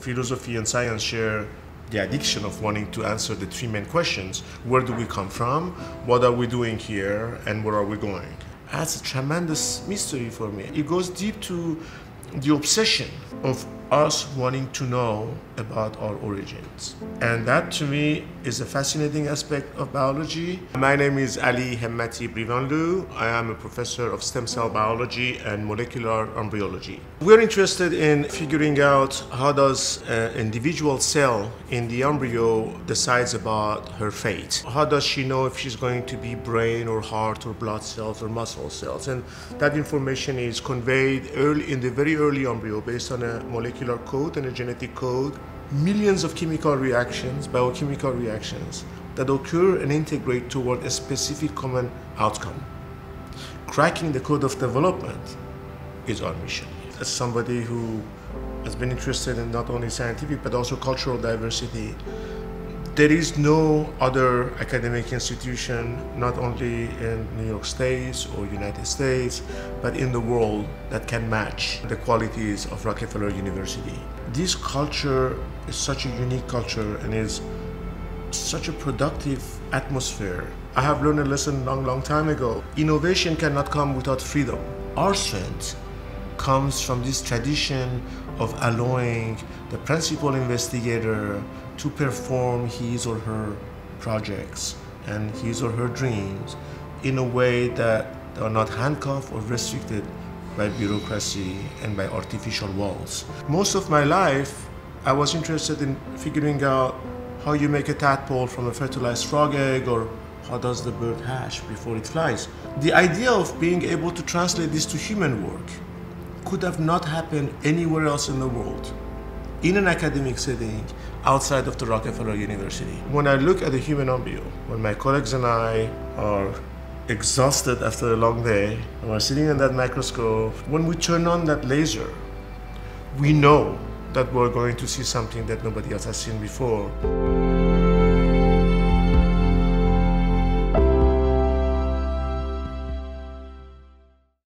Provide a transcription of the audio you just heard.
philosophy and science share the addiction of wanting to answer the three main questions. Where do we come from? What are we doing here? And where are we going? That's a tremendous mystery for me. It goes deep to the obsession of us wanting to know about our origins. And that to me is a fascinating aspect of biology. My name is Ali Hemmati Brivanlou. I am a professor of stem cell biology and molecular embryology. We're interested in figuring out how does an individual cell in the embryo decides about her fate. How does she know if she's going to be brain or heart or blood cells or muscle cells? And that information is conveyed in the very early embryo based on a molecular code and a genetic code. Millions of chemical reactions, biochemical reactions that occur and integrate toward a specific common outcome. Cracking the code of development is our mission. As somebody who has been interested in not only scientific but also cultural diversity, there is no other academic institution, not only in New York State or United States, but in the world that can match the qualities of Rockefeller University. This culture is such a unique culture and is such a productive atmosphere. I have learned a lesson long time ago. Innovation cannot come without freedom. Our strength comes from this tradition of allowing the principal investigator to perform his or her projects and his or her dreams in a way that they are not handcuffed or restricted by bureaucracy and by artificial walls. Most of my life, I was interested in figuring out how you make a tadpole from a fertilized frog egg, or how does the bird hatch before it flies. The idea of being able to translate this to human work could have not happened anywhere else in the world, in an academic setting, outside of the Rockefeller University. When I look at the human embryo, when my colleagues and I are exhausted after a long day, and we're sitting in that microscope, when we turn on that laser, we know that we're going to see something that nobody else has seen before.